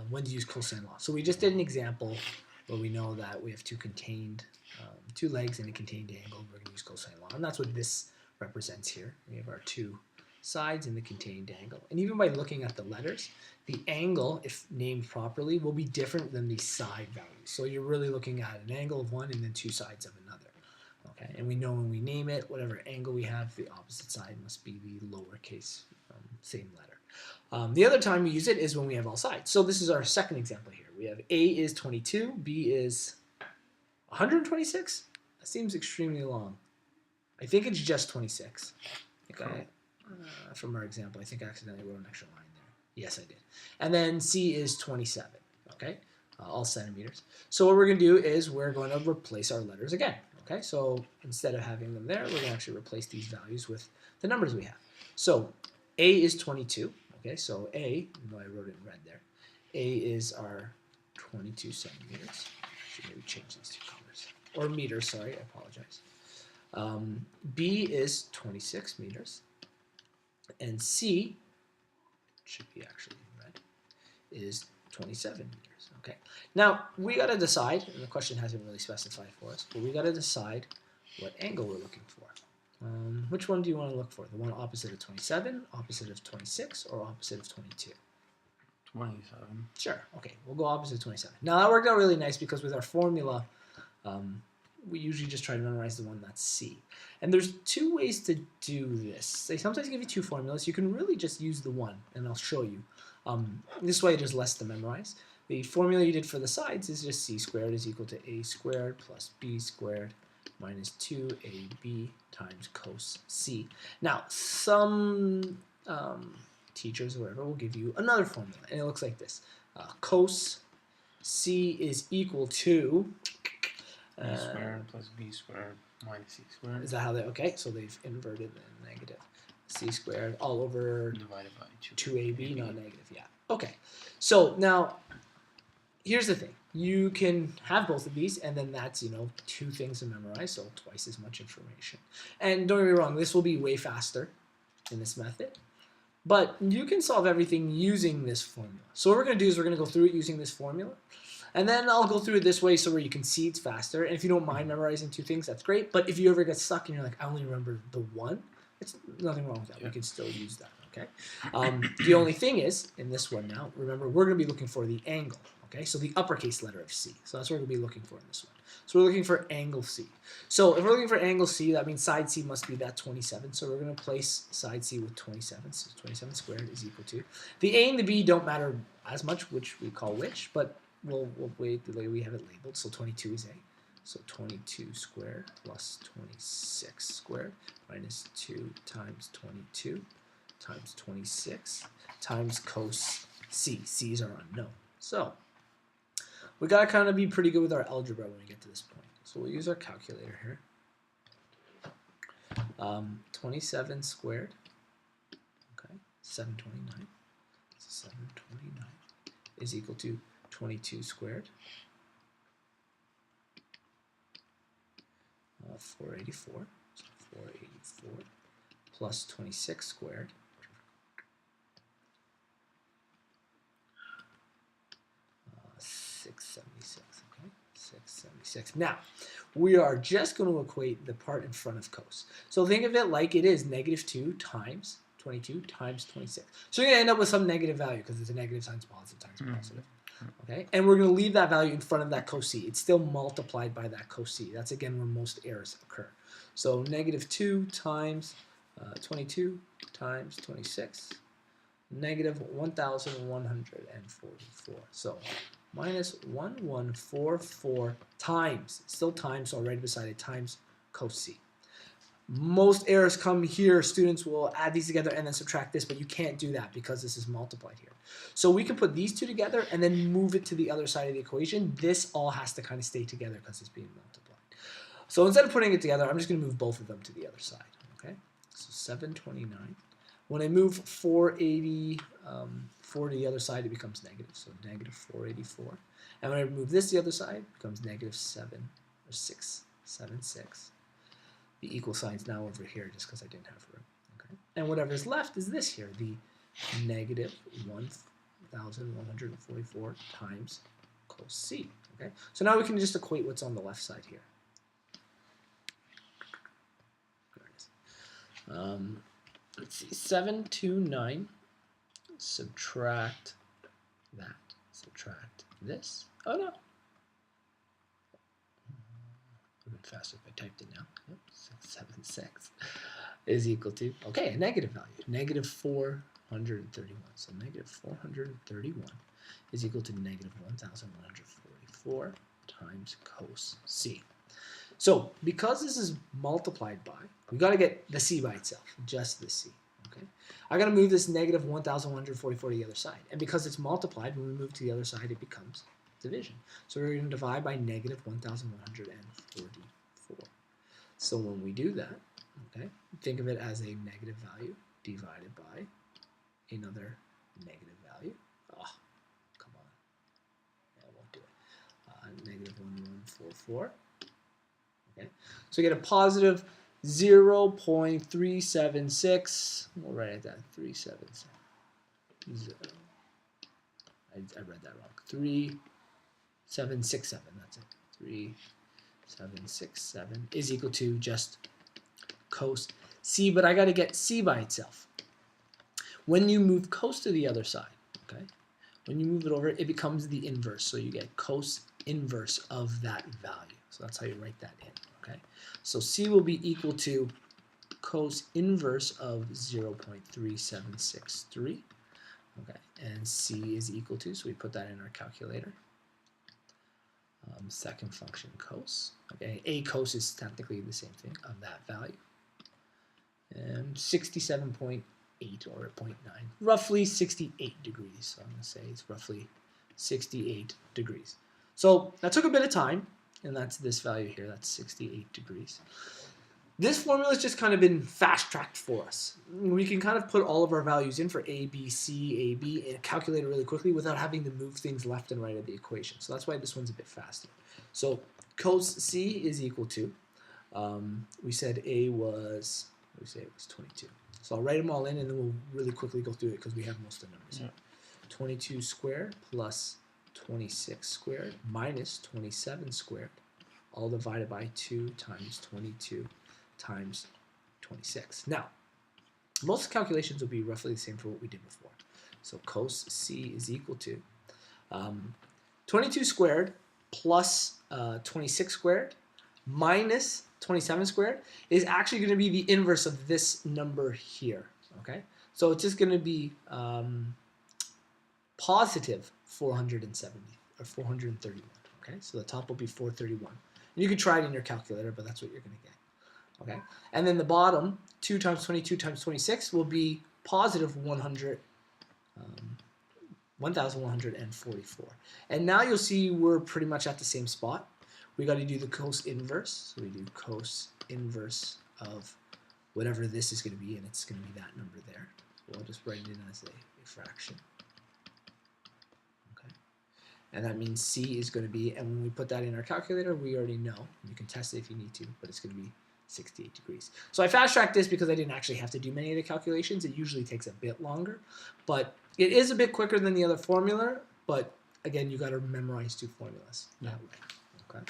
when to use cosine law. So we just did an example where we know that we have two legs and a contained angle. We're going to use cosine law, and that's what this represents here. We have our two sides in the contained angle. And even by looking at the letters, the angle, if named properly, will be different than the side values. So you're really looking at an angle of one and then two sides of another. Okay, and we know when we name it, whatever angle we have, the opposite side must be the lowercase same letter. The other time we use it is when we have all sides. So this is our second example here. We have A is 22, B is 126. That seems extremely long. I think it's just 26. Okay. From our example, I think I accidentally wrote an extra line there. Yes, I did. And then C is 27. Okay, all centimeters. So what we're going to do is we're going to replace our letters again. Okay, so instead of having them there, we're going to actually replace these values with the numbers we have. So A is 22. Okay, so A, even though I wrote it in red there, A is our 22 centimeters. Should maybe change these two colors. Or meters, sorry, I apologize. B is 26 meters. And C, should be actually in red, is 27 meters. Okay. Now, we got to decide, and the question hasn't really specified for us, but we got to decide what angle we're looking for. Which one do you want to look for? The one opposite of 27, opposite of 26, or opposite of 22? 27. Sure. Okay, we'll go opposite of 27. Now, that worked out really nice because with our formula, we usually just try to memorize the one that's C. And there's two ways to do this. They sometimes give you two formulas. You can really just use the one, and I'll show you. This way there's less to memorize. The formula you did for the sides is just C squared is equal to A squared plus B squared minus 2AB times cos C. Now, some teachers or whatever will give you another formula, and it looks like this. Cos C is equal to A squared plus B squared minus C squared. Is that how they, okay, so they've inverted the negative. C squared all over divided by 2AB, not negative, yeah. Okay, so now, here's the thing. You can have both of these, and then that's, two things to memorize, so twice as much information. And don't get me wrong, this will be way faster in this method, but you can solve everything using this formula. So what we're going to do is we're going to go through it using this formula, and then I'll go through it this way so where you can see it's faster. And if you don't mind memorizing two things, that's great. But if you ever get stuck and you're like, I only remember the one, it's nothing wrong with that. We can still use that, okay? The only thing is, in this one now, remember, we're going to be looking for the angle, okay? So the uppercase letter of C. So that's what we're going to be looking for in this one. So we're looking for angle C. So if we're looking for angle C, that means side C must be that 27. So we're going to place side C with 27. So 27 squared is equal to. The A and the B don't matter as much, which we call which, but we'll wait the way we have it labeled. So 22 is A. So 22 squared plus 26 squared minus 2 times 22 times 26 times cos C. C is our unknown. So we got to kind of be pretty good with our algebra when we get to this point. So we'll use our calculator here. 27 squared, okay, 729. So 729 is equal to 22 squared, 484, so 484 plus 26 squared, 676, okay, 676. Now, we are just going to equate the part in front of cos. So think of it like it is negative 2 times 22 times 26. So you're going to end up with some negative value because it's a negative times positive times positive. Okay, and we're going to leave that value in front of that cos C. It's still multiplied by that cos C. That's again where most errors occur. So negative 2 times 22 times 26, negative 1,144. So minus 1144 times, still times, so right beside it, times cos C. Most errors come here. Students will add these together and then subtract this, but you can't do that because this is multiplied here. So we can put these two together and then move it to the other side of the equation. This all has to kind of stay together because it's being multiplied. So instead of putting it together, I'm just going to move both of them to the other side. Okay, so 729. When I move 484 to the other side, it becomes negative. So negative 484. And when I move this to the other side, it becomes negative 676. The equal sign's now over here just because I didn't have room. Okay? And whatever's left is this here, the negative 1,144 times cos C. Okay, so now we can just equate what's on the left side here. Let's see, 729, subtract that, subtract this. Oh no. Would have been faster if I typed it now. Yep, 676 is equal to, okay, a negative value, negative 431. So negative 431 is equal to negative 1,144 times cos C. So because this is multiplied by, we got to get the C by itself, just the C. Okay, I got to move this negative 1,144 to the other side, and because it's multiplied, when we move to the other side, it becomes division. So we're going to divide by negative 1,144. So when we do that, okay, think of it as a negative value divided by another negative value. Oh, come on, yeah, I won't do it. Negative 1,144. Okay, so we get a positive 0.376. We'll write it down. 376. I read that wrong. 3767. That's it. 3767 is equal to just cos C, but I got to get C by itself. When you move cos to the other side, okay, when you move it over, it becomes the inverse. So you get cos inverse of that value. So that's how you write that in. Okay, so C will be equal to cos inverse of 0.3763. Okay, and C is equal to, so we put that in our calculator. Second function cos. Okay, a cos is technically the same thing of that value. And 67.8 or 0.9, roughly 68 degrees. So I'm going to say it's roughly 68 degrees. So that took a bit of time, and that's this value here. That's 68 degrees. This formula has just kind of been fast-tracked for us. We can kind of put all of our values in for A, B, C, A, B, and calculate it really quickly without having to move things left and right of the equation. So that's why this one's a bit faster. So cos C is equal to, we said A was, what did we say it was 22. So I'll write them all in, and then we'll really quickly go through it because we have most of the numbers here. 22 squared plus 26 squared minus 27 squared, all divided by 2 times 22 times 26. Now, most calculations will be roughly the same for what we did before. So cos C is equal to 22 squared plus 26 squared minus 27 squared is actually going to be the inverse of this number here. Okay, so it's just going to be positive 470 or 431. Okay, so the top will be 431. And you can try it in your calculator, but that's what you're going to get. Okay, and then the bottom, 2 times 22 times 26 will be positive 1,144. And now you'll see we're pretty much at the same spot. We got to do the cos inverse. So we do cos inverse of whatever this is going to be, and it's going to be that number there. We'll just write it in as a fraction. Okay, and that means C is going to be, and when we put that in our calculator, we already know. You can test it if you need to, but it's going to be 68 degrees. So I fast-tracked this because I didn't actually have to do many of the calculations. It usually takes a bit longer, but it is a bit quicker than the other formula. But again, you got to memorize two formulas that way. Okay.